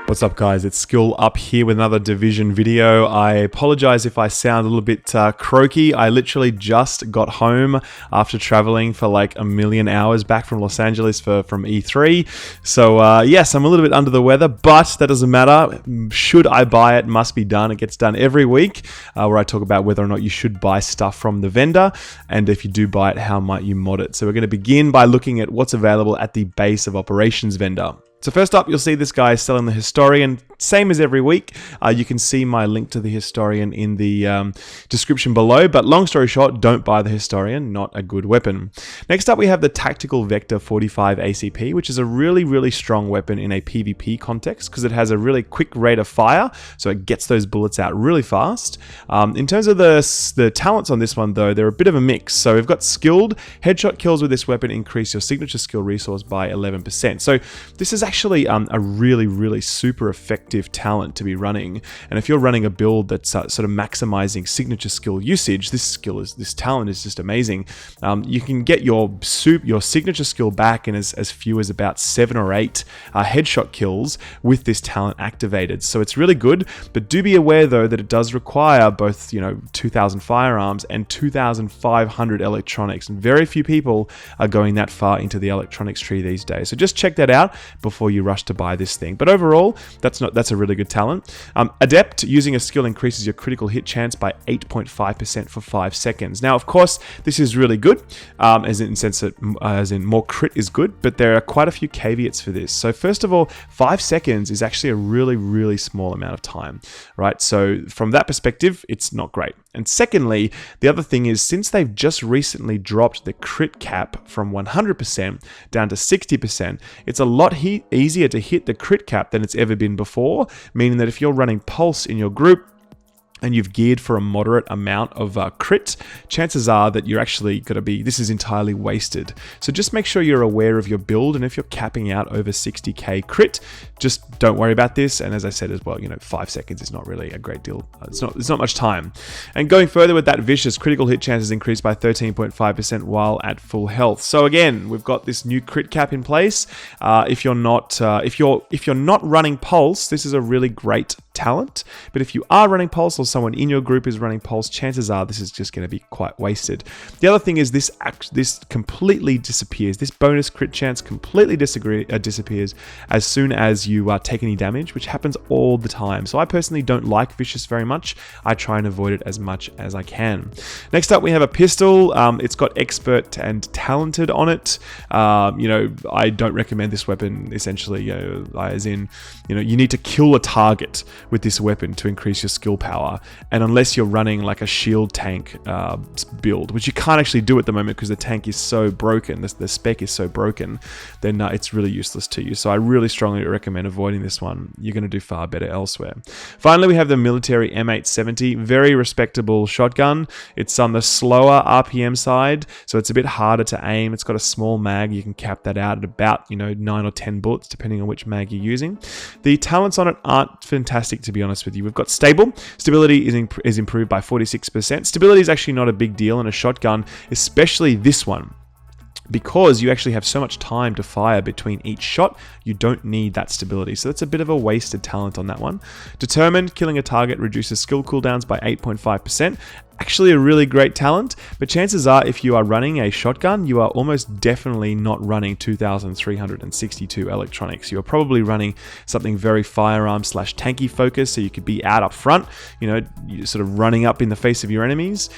What's up guys, it's Skill Up here with another Division video. I apologize if I sound a little bit croaky. I literally just got home after traveling for like a million hours back from Los Angeles from E3. So yes, I'm a little bit under the weather, but that doesn't matter. Should I buy it, must be done. It gets done every week where I talk about whether or not you should buy stuff from the vendor, and if you do buy it, how might you mod it. So we're going to begin by looking at what's available at the base of operations vendor. So first up, you'll see this guy selling the Historian, same as every week. You can see my link to the Historian in the description below, but long story short, don't buy the Historian, not a good weapon. Next up, we have the Tactical Vector 45 ACP, which is a really strong weapon in a PvP context because it has a really quick rate of fire, so it gets those bullets out really fast. In terms of the talents on this one though, they're a bit of a mix. So we've got skilled. Headshot kills with this weapon increase your signature skill resource by 11%. So this is actually a really super effective talent to be running, and if you're running a build that's sort of maximizing signature skill usage, this talent is just amazing. You can get your signature skill back in as few as about 7 or 8 headshot kills with this talent activated, so it's really good. But do be aware though that it does require both 2,000 firearms and 2,500 electronics, and very few people are going that far into the electronics tree these days, so just check that out before you rush to buy this thing. But overall, that's a really good talent. Adept, using a skill increases your critical hit chance by 8.5% for 5 seconds. Now, of course, this is really good, as in more crit is good, but there are quite a few caveats for this. So first of all, 5 seconds is actually a really small amount of time, right? So from that perspective, it's not great. And secondly, the other thing is, since they've just recently dropped the crit cap from 100% down to 60%, it's a lot easier to hit the crit cap than it's ever been before, meaning that if you're running Pulse in your group and you've geared for a moderate amount of crit, chances are that you're actually going to be, this is entirely wasted. So just make sure you're aware of your build, and if you're capping out over 60k crit, just don't worry about this. And as I said as well, 5 seconds is not really a great deal. It's not much time. And going further with that Vicious, critical hit chances increased by 13.5% while at full health. So again, we've got this new crit cap in place. If you're not running Pulse, this is a really great talent. But if you are running Pulse, or someone in your group is running Pulse, chances are this is just going to be quite wasted. The other thing is this completely disappears. This bonus crit chance completely disappears as soon as you take any damage, which happens all the time. So I personally don't like Vicious very much. I try and avoid it as much as I can. Next up, we have a pistol. It's got Expert and Talented on it. I don't recommend this weapon, essentially, as in, you need to kill a target with this weapon to increase your skill power, and unless you're running like a shield tank build, which you can't actually do at the moment because the tank is so broken, the spec is so broken, then it's really useless to you. So I really strongly recommend avoiding this one. You're going to do far better elsewhere. Finally, we have the military M870, very respectable shotgun. It's on the slower RPM side, so it's a bit harder to aim. It's got a small mag. You can cap that out at about 9 or 10 bullets depending on which mag you're using. The talents on it aren't fantastic, to be honest with you. We've got stable. Stability is improved by 46%. Stability is actually not a big deal in a shotgun, especially this one, because you actually have so much time to fire between each shot. You don't need that stability, so that's a bit of a wasted talent on that one. Determined, killing a target reduces skill cooldowns by 8.5%. Actually a really great talent, but chances are if you are running a shotgun, you are almost definitely not running 2,362 electronics. You are probably running something very firearm / tanky focused, so you could be out up front, sort of running up in the face of your enemies.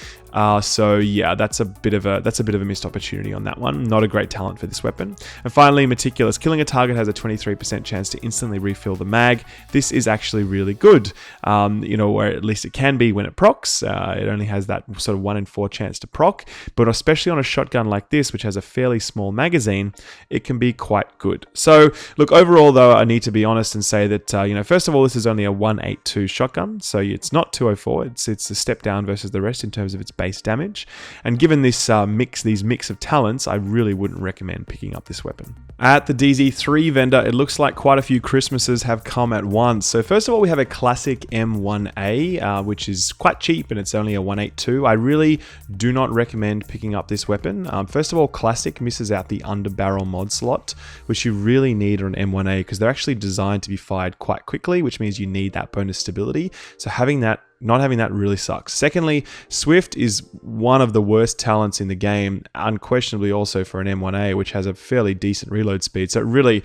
So yeah, that's a bit of a missed opportunity on that one. Not a great talent for this weapon. And finally, Meticulous. Killing a target has a 23% chance to instantly refill the mag. This is actually really good, or at least it can be when it procs. It only has that sort of 1 in 4 chance to proc, but especially on a shotgun like this, which has a fairly small magazine, it can be quite good. So look, overall though, I need to be honest and say that, first of all, this is only a 182 shotgun, so it's not 204. It's a step down versus the rest in terms of its base damage. And given this mix of talents, I really wouldn't recommend picking up this weapon. At the DZ3 vendor, it looks like quite a few Christmases have come at once. So first of all, we have a classic M1A, which is quite cheap, and it's only a 1 M182. I really do not recommend picking up this weapon. First of all, Classic misses out the underbarrel mod slot, which you really need on an M1A because they're actually designed to be fired quite quickly, which means you need that bonus stability. So not having that really sucks. Secondly, Swift is one of the worst talents in the game, unquestionably also for an M1A, which has a fairly decent reload speed. So it really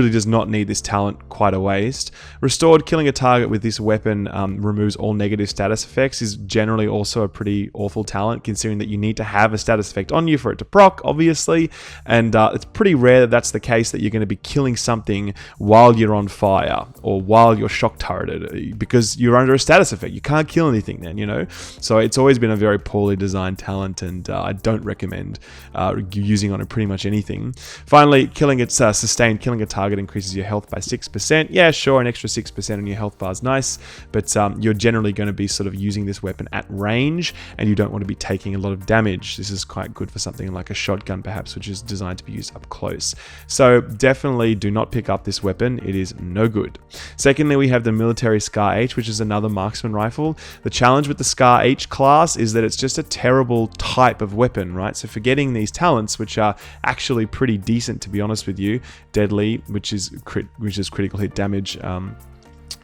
does not need this talent, quite a waste. Restored, killing a target with this weapon removes all negative status effects, is generally also a pretty awful talent, considering that you need to have a status effect on you for it to proc, obviously, and it's pretty rare that that's the case, that you're going to be killing something while you're on fire or while you're shock turreted, because you're under a status effect. You can't kill anything then, you know? So it's always been a very poorly designed talent, and I don't recommend using on pretty much anything. Finally, killing its sustained, killing a target increases your health by 6%. Yeah, sure, an extra 6% on your health bar is nice, but you're generally going to be sort of using this weapon at range, and you don't want to be taking a lot of damage. This is quite good for something like a shotgun, perhaps, which is designed to be used up close. So definitely do not pick up this weapon. It is no good. Secondly, we have the military Scar H, which is another marksman rifle. The challenge with the Scar H class is that it's just a terrible type of weapon, right? So for getting these talents, which are actually pretty decent, to be honest with you, deadly, which is critical hit damage,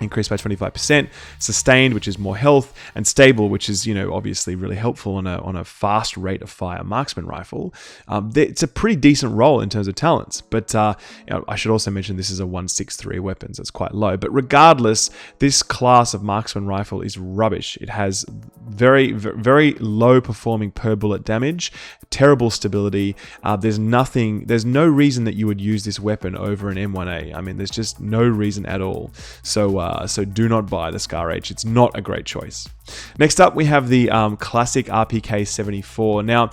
increased by 25%, sustained, which is more health, and stable, which is, you know, obviously really helpful on a fast rate of fire marksman rifle. It's a pretty decent roll in terms of talents, but you know, I should also mention this is a 163 weapon, so it's quite low. But regardless, this class of marksman rifle is rubbish. It has very low performing per bullet damage, terrible stability. There's no reason that you would use this weapon over an M1A. I mean, there's just no reason at all. So do not buy the Scar H. It's not a great choice. Next up, we have the classic RPK 74. Now,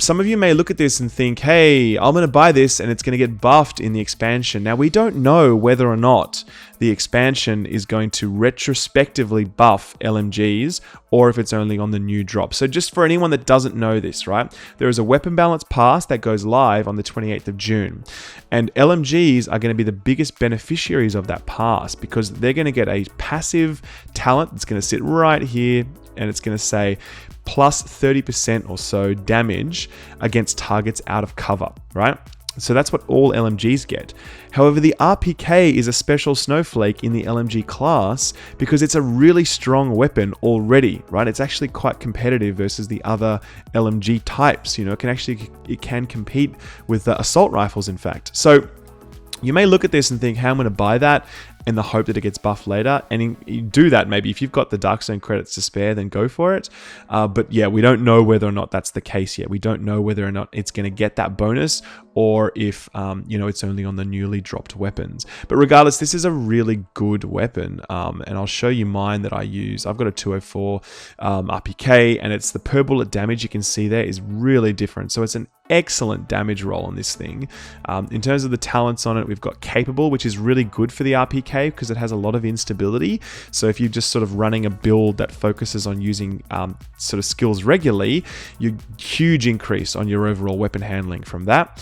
some of you may look at this and think, hey, I'm going to buy this and it's going to get buffed in the expansion. Now, we don't know whether or not the expansion is going to retrospectively buff LMGs or if it's only on the new drop. So just for anyone that doesn't know this, right, there is a weapon balance pass that goes live on the 28th of June. And LMGs are going to be the biggest beneficiaries of that pass because they're going to get a passive talent that's going to sit right here, and it's going to say plus 30% or so damage against targets out of cover, right? So that's what all LMGs get. However, the RPK is a special snowflake in the LMG class because it's a really strong weapon already, right? It's actually quite competitive versus the other LMG types. You know, it can compete with assault rifles, in fact. So you may look at this and think, how am I going to buy that? In the hope that it gets buffed later, and you do that maybe. If you've got the Darkzone credits to spare, then go for it. But yeah, we don't know whether or not that's the case yet. We don't know whether or not it's going to get that bonus, or if you know, it's only on the newly dropped weapons. But regardless, this is a really good weapon, and I'll show you mine that I use. I've got a 204 RPK, and it's the per bullet damage you can see there is really different. So it's an excellent damage roll on this thing. In terms of the talents on it, we've got capable, which is really good for the RPK because it has a lot of instability. So if you're just sort of running a build that focuses on using sort of skills regularly, you huge increase on your overall weapon handling from that.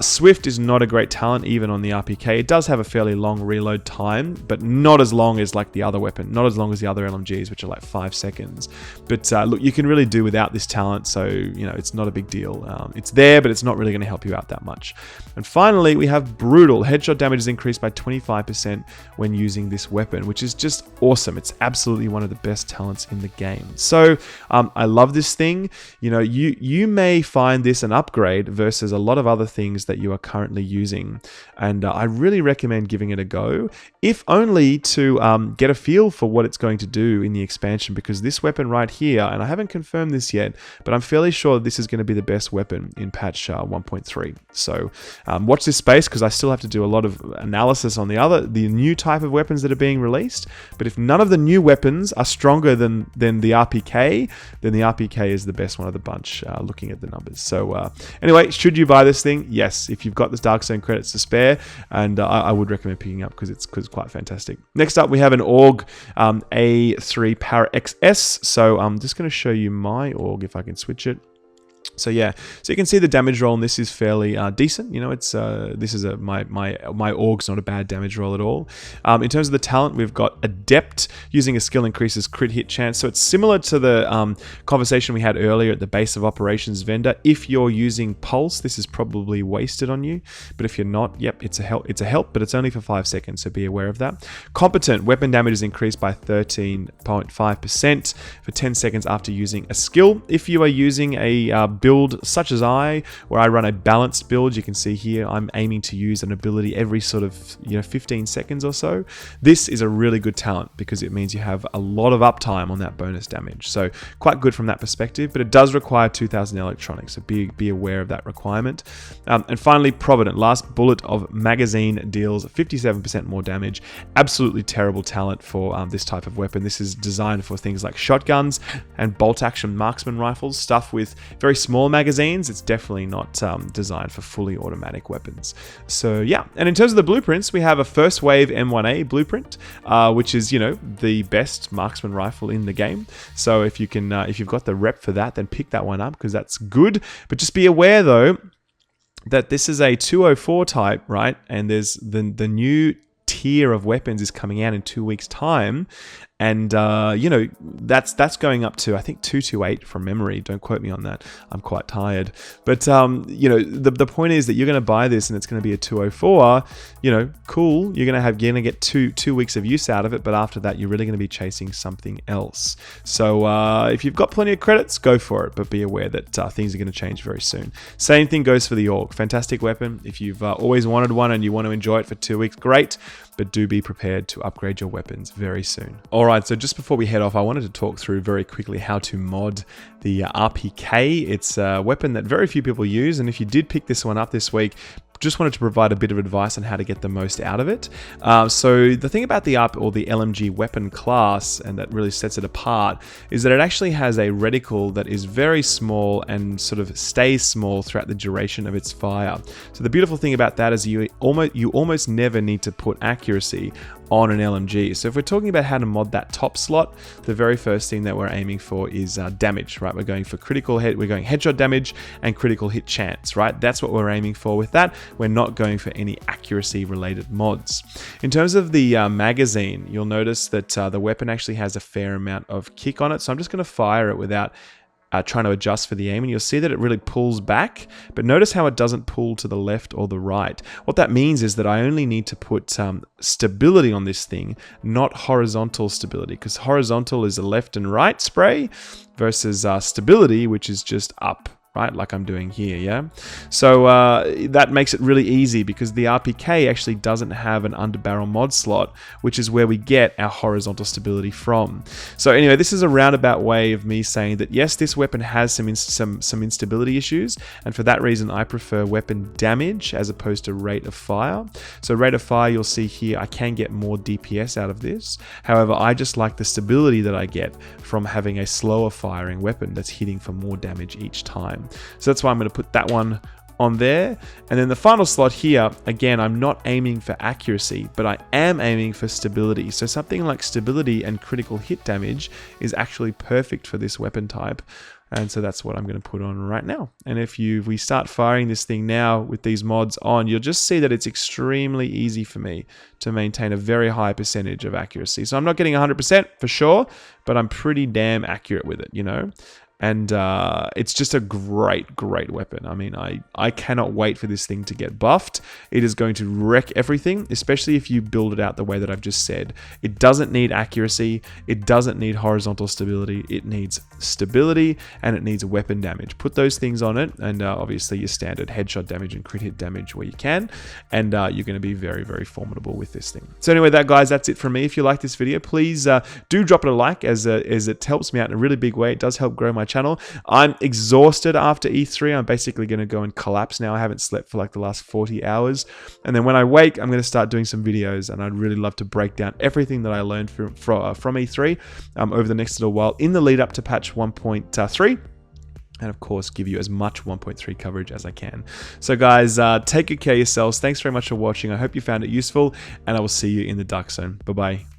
Swift is not a great talent even on the RPK. It does have a fairly long reload time, but not as long as like the other weapon, not as long as the other LMGs, which are like 5 seconds. But look, you can really do without this talent, so you know, it's not a big deal. It's there, but it's not really going to help you out that much. And finally, we have brutal. Headshot damage is increased by 25% when using this weapon, which is just awesome. It's absolutely one of the best talents in the game. So I love this thing. You know, you may find this an upgrade versus a lot of other things that you are currently using, and I really recommend giving it a go, if only to get a feel for what it's going to do in the expansion, because this weapon right here, and I haven't confirmed this yet, but I'm fairly sure this is going to be the best weapon in patch 1.3. So watch this space, because I still have to do a lot of analysis on the new type of weapons that are being released. But if none of the new weapons are stronger than the RPK, then the RPK is the best one of the bunch, looking at the numbers. So anyway, should you buy this thing? Yes, if you've got this Darkzone credits to spare, and I would recommend picking up because it's quite fantastic. Next up, we have an AUG A3 Para XS. So I'm just going to show you my AUG if I can switch it. So yeah, so you can see the damage roll, and this is fairly decent. You know, it's this is my org's not a bad damage roll at all. In terms of the talent, we've got Adept. Using a skill increases crit hit chance. So it's similar to the conversation we had earlier at the base of operations vendor. If you're using Pulse, this is probably wasted on you. But if you're not, yep, it's a help. It's a help, but it's only for 5 seconds. So be aware of that. Competent, weapon damage is increased by 13.5% for 10 seconds after using a skill. If you are using a build such as where I run a balanced build, you can see here I'm aiming to use an ability every sort of 15 seconds or so. This is a really good talent because it means you have a lot of uptime on that bonus damage. So quite good from that perspective, but it does require 2000 electronics, so be aware of that requirement. And finally, Provident, last bullet of magazine deals 57% more damage. Absolutely terrible talent for this type of weapon. This is designed for things like shotguns and bolt action marksman rifles, stuff with very small magazines. It's definitely not designed for fully automatic weapons. So yeah, and in terms of the blueprints, we have a first wave M1A blueprint, which is the best marksman rifle in the game. So if you can, if you've got the rep for that, then pick that one up because that's good. But just be aware though that this is a 204 type, right? And there's the new tier of weapons is coming out in 2 weeks' time. And, that's going up to, I think, 228 from memory. Don't quote me on that. I'm quite tired. But, the point is that you're going to buy this and it's going to be a 204. Cool. You're going to get two weeks of use out of it. But after that, you're really going to be chasing something else. So if you've got plenty of credits, go for it. But be aware that things are going to change very soon. Same thing goes for the Org. Fantastic weapon. If you've always wanted one and you want to enjoy it for 2 weeks, great. But do be prepared to upgrade your weapons very soon. Alright, so just before we head off, I wanted to talk through very quickly how to mod the RPK. It's a weapon that very few people use, and if you did pick this one up this week, just wanted to provide a bit of advice on how to get the most out of it. So the thing about the LMG weapon class, and that really sets it apart, is that it actually has a reticle that is very small and sort of stays small throughout the duration of its fire. So the beautiful thing about that is you almost never need to put accuracy on an LMG. So if we're talking about how to mod that top slot, the very first thing that we're aiming for is damage, right? We're going for we're going headshot damage and critical hit chance, right? That's what we're aiming for with that. We're not going for any accuracy related mods. In terms of the magazine, you'll notice that the weapon actually has a fair amount of kick on it. So I'm just going to fire it without trying to adjust for the aim, and you'll see that it really pulls back, but notice how it doesn't pull to the left or the right. What that means is that I only need to put stability on this thing, not horizontal stability, because horizontal is a left and right spray versus stability, which is just up, right? Like I'm doing here, yeah? So that makes it really easy because the RPK actually doesn't have an underbarrel mod slot, which is where we get our horizontal stability from. So anyway, this is a roundabout way of me saying that yes, this weapon has some instability issues, and for that reason I prefer weapon damage as opposed to rate of fire. So rate of fire, you'll see here, I can get more DPS out of this. However, I just like the stability that I get from having a slower firing weapon that's hitting for more damage each time. So that's why I'm going to put that one on there. And then the final slot here, again, I'm not aiming for accuracy, but I am aiming for stability. So something like stability and critical hit damage is actually perfect for this weapon type. And so that's what I'm going to put on right now. And if we start firing this thing now with these mods on, you'll just see that it's extremely easy for me to maintain a very high percentage of accuracy. So I'm not getting 100% for sure, but I'm pretty damn accurate with it, And it's just a great weapon. I mean, I cannot wait for this thing to get buffed. It is going to wreck everything, especially if you build it out the way that I've just said. It doesn't need accuracy. It doesn't need horizontal stability. It needs stability and it needs weapon damage. Put those things on it, and obviously your standard headshot damage and crit hit damage where you can, and you're going to be very formidable with this thing. So anyway, guys, that's it from me. If you like this video, please do drop it a like, as it helps me out in a really big way. It does help grow my channel. I'm exhausted after E3. I'm basically going to go and collapse now. I haven't slept for like the last 40 hours. And then when I wake, I'm going to start doing some videos, and I'd really love to break down everything that I learned from E3 over the next little while in the lead up to patch 1.3. And of course, give you as much 1.3 coverage as I can. So guys, take good care of yourselves. Thanks very much for watching. I hope you found it useful, and I will see you in the Darkzone. Bye-bye.